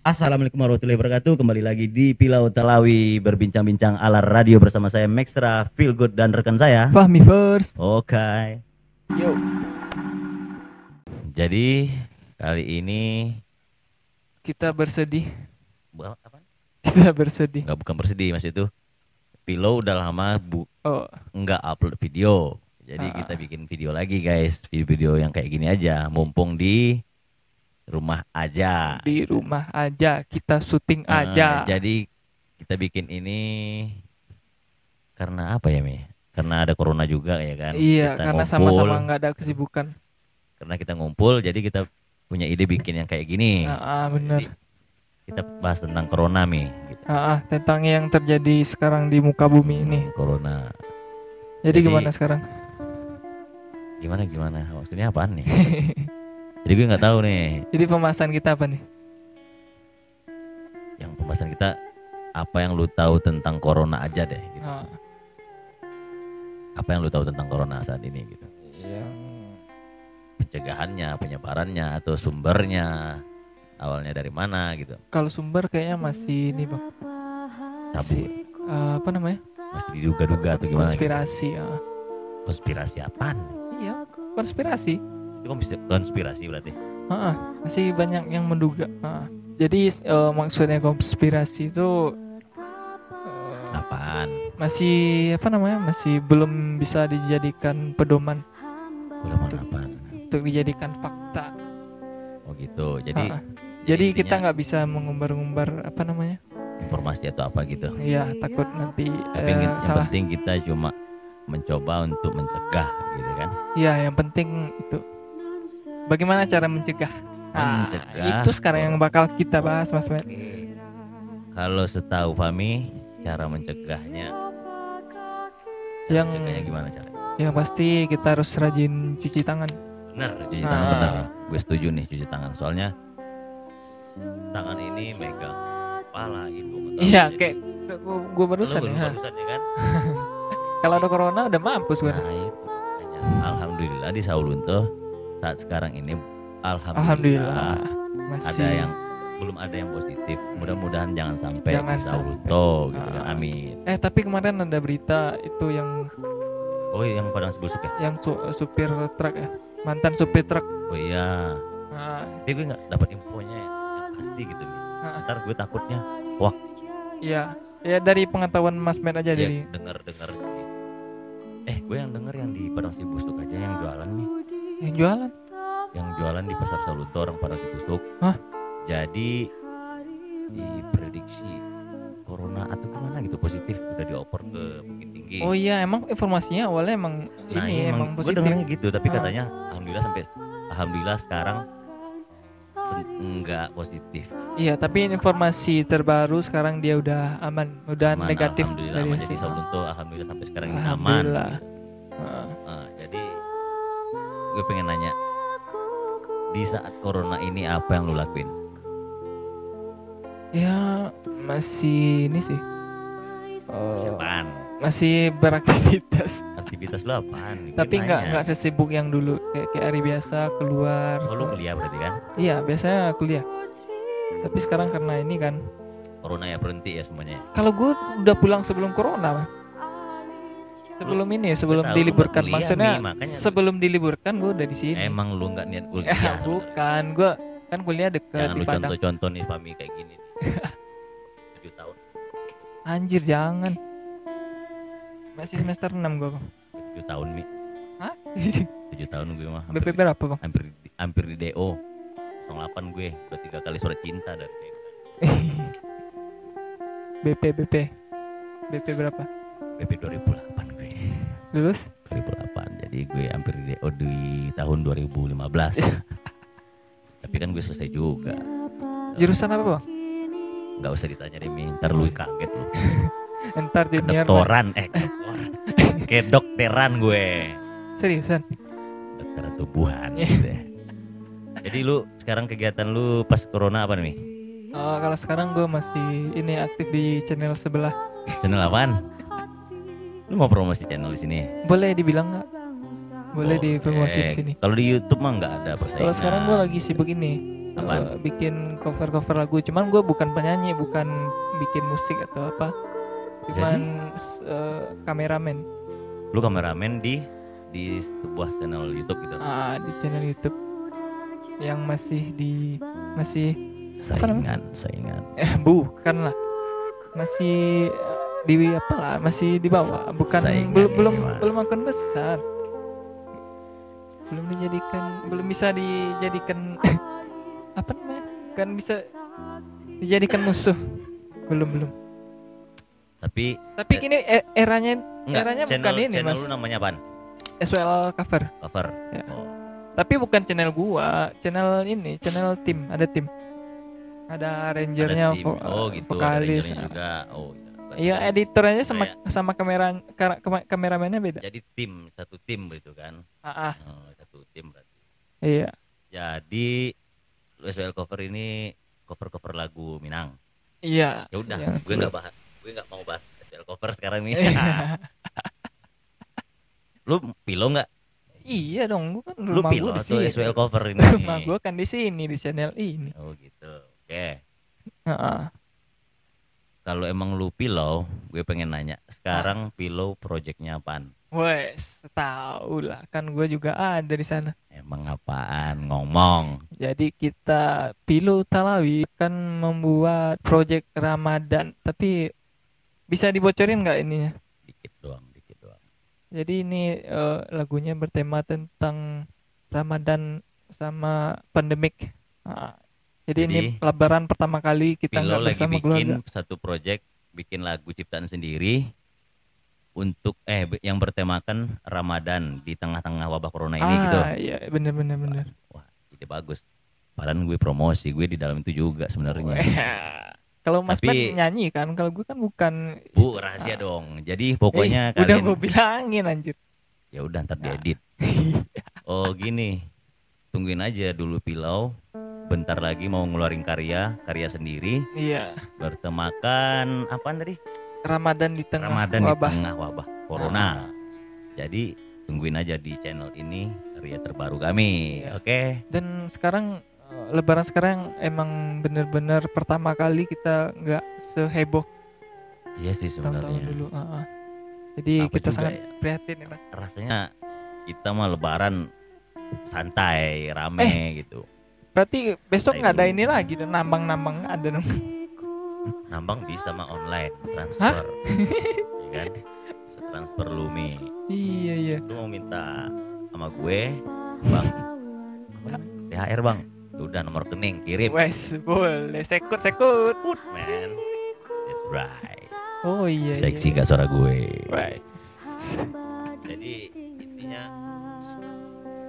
Assalamualaikum warahmatullahi wabarakatuh. Kembali lagi di Pilau Talawi berbincang-bincang ala radio bersama saya Maxra, Feel Good dan rekan saya. Fahmi first. Oke. Yuk, Jadi kali ini kita bersedih. apa? Kita bersedih. Nggak bukan bersedih mas itu. Pilau udah lama Oh, nggak upload video. Jadi kita bikin video lagi guys. Video yang kayak gini aja. Mumpung di rumah aja. di rumah aja, kita syuting aja. Jadi kita bikin ini karena apa ya Mi? Karena ada corona juga ya kan. Iya, Kita karena ngumpul, sama-sama nggak ada kesibukan. karena kita ngumpul jadi kita punya ide bikin yang kayak gini. Bener. Jadi kita bahas tentang corona Mi gitu. Tentang yang terjadi sekarang di muka bumi ini. Corona. Jadi Jadi- gimana sekarang? Gimana? Maksudnya apaan nih? Jadi gue nggak tahu nih. Jadi pembahasan kita apa nih? Yang pembahasan kita apa yang lu tahu tentang corona aja deh gitu. Ah, Apa yang lu tahu tentang corona saat ini gitu. yang Pencegahannya, penyebarannya atau sumbernya. Awalnya dari mana gitu. kalau sumber kayaknya masih ini bang. Tabu. Apa namanya? Masih diduga-duga atau gimana gitu. Konspirasi. Konspirasi apaan? Iya, konspirasi. Itu konspirasi berarti. Masih banyak yang menduga. Jadi maksudnya konspirasi itu Apaan? masih apa namanya? Masih belum bisa dijadikan pedoman Udah mau apaan? untuk dijadikan fakta. Oh gitu. Jadi Jadi kita intinya nggak bisa mengumbar-ngumbar apa namanya? informasi atau apa gitu. Iya, takut nanti Tapi yang salah. penting kita cuma mencoba untuk mencegah gitu kan. Iya, yang penting itu. Bagaimana cara mencegah? Mencegah. Itu sekarang yang bakal kita bahas, Mas Met. Kalau setahu Fami, cara mencegahnya Yang mencegahnya gimana cara? yang pasti kita harus rajin cuci tangan. Bener, cuci tangan bener. Gue setuju nih cuci tangan. Soalnya tangan ini megang kepala, hidung. Iya, kayak gue barusan Lu ya. barusan ya kan? Kalau ada corona udah mampus gue. Nah itu makanya. Alhamdulillah di Saulunto saat sekarang ini Alhamdulillah masih ada yang belum ada yang positif. Mudah-mudahan jangan sampai Jangan di Saulunto gitu kan. Amin. tapi kemarin ada berita itu yang Oh yang Padang Sebusuk ya? supir truk ya, mantan supir truk. Oh iya. Nah, Tapi gue nggak dapat infonya yang pasti gitu. Ntar gue takutnya iya ya dari pengetahuan Mas Med aja ya dari dengar. Gue yang denger yang di Padang Sibusuk aja yang jualan nih. yang jualan. Yang jualan di Pasar Saulunto orang Padang Sibusuk. Hah? Jadi diprediksi corona atau gimana gitu positif udah dioper ke Bukit Tinggi. Oh iya, emang informasinya awalnya emang Nah, ini emang gue positif. dengarnya gitu, tapi Ah. katanya alhamdulillah sekarang enggak positif. Iya, tapi informasi terbaru sekarang dia udah aman, udah Aman, negatif alhamdulillah dari aman. hasil. Jadi Saulunto alhamdulillah sampai sekarang ini aman. Alhamdulillah. Ah. Jadi gue pengen nanya, di saat corona ini apa yang lu lakuin? Ya masih ini sih. Siapaan? Masih beraktivitas. Aktivitas lu apaan? Gue Tapi nanya. nggak sesibuk yang dulu kayak hari biasa keluar. Oh, lu kuliah berarti kan? Iya, biasanya kuliah. Tapi sekarang karena ini kan, Corona ya berhenti ya semuanya. kalau gue udah pulang sebelum corona, Bang. Sebelum ini ya, sebelum Gua tahu, diliburkan. gua kuliah, Maksudnya Mi, makanya. sebelum diliburkan gue udah di sini. Emang lu nggak niat Ya, kuliah? sebenarnya? bukan, gue kan kuliah deket Jangan di lu Padang. contoh-contoh nih Fami kayak gini. 7 tahun. Anjir, jangan. Masih semester 6 gue, Bang. 7 tahun Mi. Hah? 7 tahun gue mah. BP berapa, Bang? Hampir di DO. 08 gue udah 3 kali surat cinta dari DO. BP berapa? BP 2008 gue. Lulus? 2008. Jadi gue hampir di DO di tahun 2015. Tapi kan gue selesai juga. Jurusan apa, Bang? Nggak usah ditanya deh Mi, ntar lu kaget lu. Entar junior. Kedokteran, kedokteran gue. Seriusan? Kedokteran tubuhan gitu ya. Jadi lu sekarang kegiatan lu pas corona apa nih? Oh, kalau sekarang gue masih ini aktif di channel sebelah. Channel apaan? Lu mau promosi channel di sini? Boleh dibilang nggak? Boleh Boleh. dipromosi di sini. Kalau di YouTube mah nggak ada persaingan. Kalau sekarang gue lagi sibuk ini Apaan? bikin cover lagu. Cuman gue bukan penyanyi, bukan bikin musik atau apa. Cuman kameramen. Lu kameramen di sebuah channel YouTube gitu. Di channel YouTube yang masih apa namanya? Saingan. Bukan lah. Masih di apa lah? Masih di bawah. Bukan Saingan belum akun besar. Belum bisa dijadikan apa namanya? Kan bisa dijadikan musuh. Belum. Tapi Kini eranya bukan ini, channel Mas. lu namanya apaan? SWL cover. Ya. Oh. Tapi bukan channel gua, channel tim, ada tim. Ada arrangernya, Ada tim. Oh gitu, ada vokalis. rangernya juga. Oh Iya, editornya sama kameramennya beda. Jadi satu tim gitu kan. Oh, satu tim berarti. Iya. Jadi lu SWL cover ini cover lagu Minang. Iya. Ya udah, Iya. gue nggak mau bahas SWL cover sekarang nih. Lu pilo nggak? Iya dong, gua kan Lu rumah pilo gua di atau sini. SWL cover ini? Rumah gua kan di sini di channel ini. Oh gitu. Oke. Heeh. Kalau emang lu pilo, gue pengen nanya. Sekarang pilo projectnya apaan? Wes, tahu lah, kan gua juga ada di sana. Emang apaan? Ngomong. Jadi kita Pilu Talawi kan membuat project Ramadan, tapi bisa dibocorin nggak ininya? Dikit doang. Jadi ini lagunya bertema tentang Ramadan sama pandemik. Jadi ini lebaran pertama kali kita Pilo nggak lagi bersama bikin keluarga. satu project, bikin lagu ciptaan sendiri untuk yang bertemakan Ramadan di tengah-tengah wabah corona ini gitu. Iya, benar. Wah, ide bagus. Padahal gue promosi, gue di dalam itu juga sebenarnya. Kalau Mas Tapi- Ben nyanyi kan, kalau gue kan bukan. Bu, rahasia dong. Jadi pokoknya udah kalian gue bilangin anjir. ya udah ntar diedit. Oh gini, tungguin aja dulu Pilau. Bentar lagi mau ngeluarin karya sendiri. Iya. Bertemakan apaan tadi? Ramadan di tengah Ramadan wabah. di tengah wabah corona. Jadi tungguin aja di channel ini karya terbaru kami. Iya. Oke. Dan sekarang lebaran sekarang emang bener-bener pertama kali kita nggak seheboh Iya sih tahun-tahun sebenarnya. dulu. Jadi Apa kita juga sangat ya? prihatin ya, Mas. Rasanya kita mah lebaran santai, rame gitu. Berarti besok Santai nggak ada dulu. ini lagi dong, nambang ada dong. Nambang bisa mah online, transfer. Ya kan? Bisa transfer Lumi. Iya. Lu mau minta sama gue, Bang. THR, Bang. Udah nomor rekening kirim. Wes, boleh sekut. Good man. That's right. Oh iya. Seksi gak suara gue? Wes. Jadi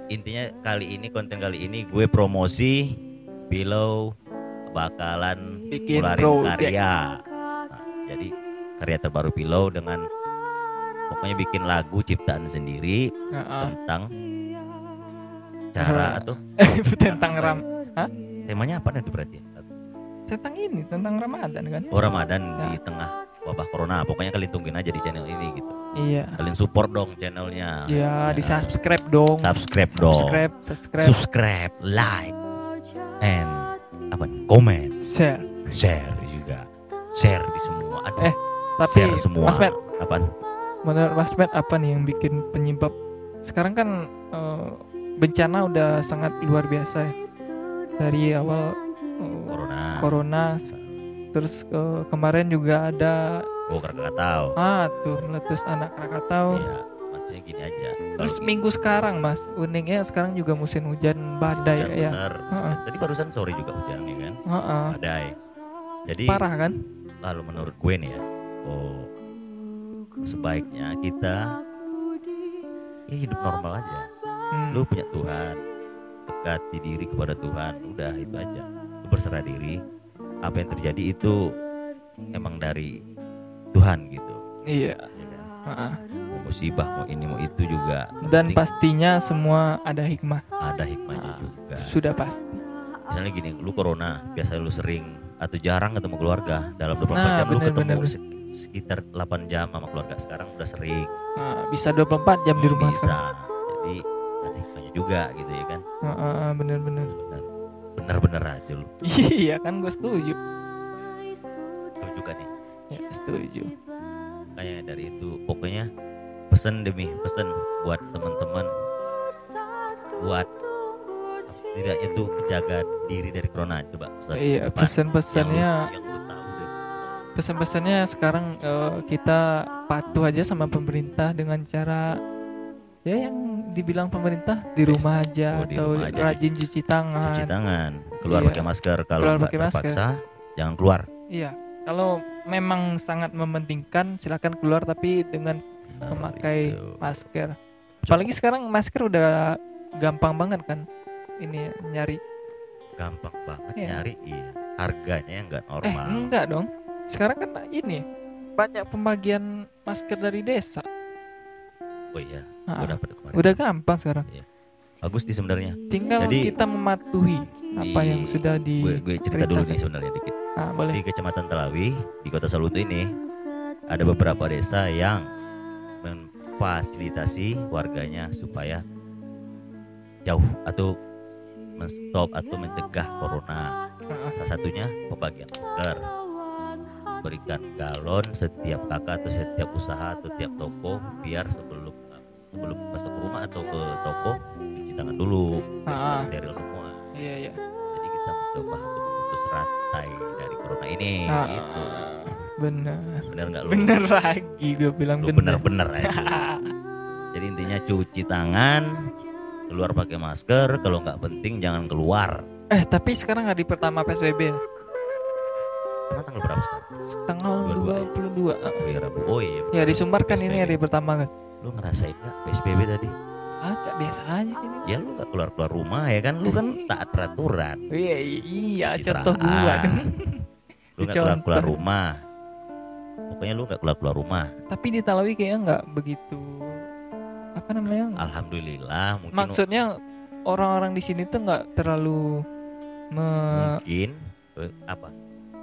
intinya konten kali ini gue promosi Pilau bakalan Bikin ngeluarin project. karya. Nah, jadi karya terbaru Pilau dengan pokoknya bikin lagu ciptaan sendiri tentang cara atau Tentang temanya apa nanti berarti? tentang Ramadan kan? Oh Ramadan di tengah wabah corona. Pokoknya kalian tungguin aja di channel ini gitu. Iya. Kalian support dong channelnya. Ya, di subscribe dong. Subscribe dong. Subscribe, like, and comment, Share. share juga. Share di semua. Aduh, Tapi share semua. Mas Matt, Apaan? menurut Mas Matt apa nih yang bikin penyebab sekarang kan bencana udah sangat luar biasa ya. Dari awal corona terus kemarin juga ada Oh Krakatau. tuh meletus anak Krakatau. Iya, maksudnya gini aja. Terus Kalau minggu sekarang Mas, uniknya sekarang juga musim hujan badai hujan ya. bener. Tadi barusan sore juga hujan ya kan? Badai. Jadi Parah kan? kalau menurut gue nih ya, sebaiknya kita hidup normal aja. Lu punya Tuhan, dekati diri kepada Tuhan, udah itu aja. Lu berserah diri. Apa yang terjadi itu emang dari Tuhan gitu. Iya. Ya kan? Mau musibah, mau ini, mau itu juga. Dan Penting pastinya semua ada hikmah. ada hikmahnya juga. Sudah pasti. Misalnya gini, lu corona, biasa lu sering atau jarang ketemu keluarga dalam 24 Nah, jam lu bener, ketemu bener. sekitar 8 jam sama keluarga. Sekarang udah sering. Bisa 24 jam di rumah bisa. sekarang. Jadi ada hikmahnya juga gitu ya kan. Bener-bener. Bener-bener aja lu. Iya kan, gue setuju. Setuju kan nih? Ya setuju. Kayak dari itu pokoknya pesan pesan buat teman-teman, buat setidaknya tuh menjaga diri dari corona. Coba iya, pesan-pesannya yang lu tahu deh. Pesan-pesannya sekarang kita patuh aja sama pemerintah dengan cara ya yang dibilang pemerintah, di rumah aja di atau rumah aja, rajin cuci tangan, keluar iya, pakai masker, kalau keluar nggak pakai terpaksa masker. jangan keluar. Iya, kalau memang sangat mementingkan silakan keluar tapi dengan memakai masker. Apalagi sekarang masker udah gampang banget kan ini nyari. Gampang banget nyari, iya. Harganya yang nggak normal. Enggak dong. Sekarang kan ini banyak pembagian masker dari desa. Oh iya, udah gampang sekarang. Iya. Bagus sih sebenarnya. Tinggal kita mematuhi apa yang sudah gue cerita dulu nih sebenarnya dikit. Boleh. Di Kecamatan Telawi, di Kota Solutu ini ada beberapa desa yang memfasilitasi warganya supaya jauh atau menstop atau mencegah corona. Salah satunya pembagian masker. Berikan galon setiap kakak atau setiap usaha atau setiap toko biar sebelum masuk ke rumah atau ke toko cuci tangan dulu, steril semua. Iya. Jadi kita mencoba untuk memutus rantai dari corona ini. Gitu. Bener nggak lu? Bener lagi gue bilang bener aja. Jadi intinya cuci tangan, keluar pakai masker, kalau nggak penting jangan keluar. Tapi sekarang hari pertama PSBB. Emang tanggal berapa sekarang? Tanggal 22. Oh iya. Ya di Sumbar kan ini hari pertama kan. Lu ngerasain nggak PSBB tadi? Agak biasa aja sih ini. Ya lu nggak keluar rumah ya kan? Lu kan taat peraturan. Iya, contoh gua dong. Lu nggak keluar rumah. Pokoknya lu nggak keluar rumah. Tapi di Talawi kayaknya nggak begitu. Apa namanya? Alhamdulillah. Maksudnya orang-orang di sini tuh nggak terlalu apa?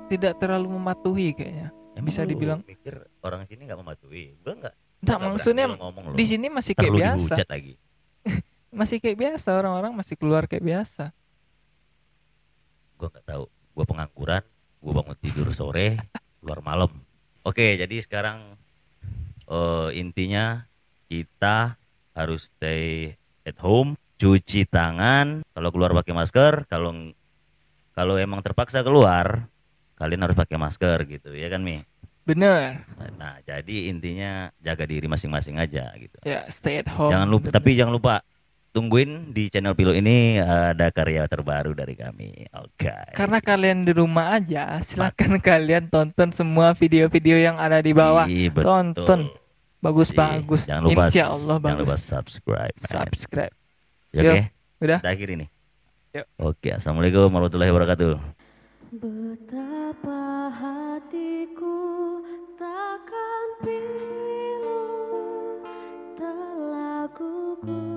Tidak terlalu mematuhi kayaknya. Bisa dibilang. Mikir orang sini nggak mematuhi. Gua nggak. Nah, maksudnya di sini masih kayak biasa. Dihujat lagi. Masih kayak biasa, orang-orang masih keluar kayak biasa. Gua nggak tahu. Gua pengangguran. Gua bangun tidur sore, keluar malam. Oke, jadi sekarang intinya kita harus stay at home, cuci tangan, kalau keluar pakai masker, kalau emang terpaksa keluar, kalian harus pakai masker gitu, ya kan Mi? Bener. Nah, jadi intinya jaga diri masing-masing aja gitu. Ya, stay at home. Jangan lupa tungguin di channel Pilo ini ada karya terbaru dari kami. Oke. Karena kalian di rumah aja, silakan kalian tonton semua video-video yang ada di bawah. Tonton. Bagus-bagus. Jangan lupa, Insya Allah bagus. Jangan lupa subscribe. Subscribe. Oke. Udah. Kita akhiri nih. Yuk. Oke, assalamualaikum warahmatullahi wabarakatuh. Betapa hatiku takkan pilu telah gugur.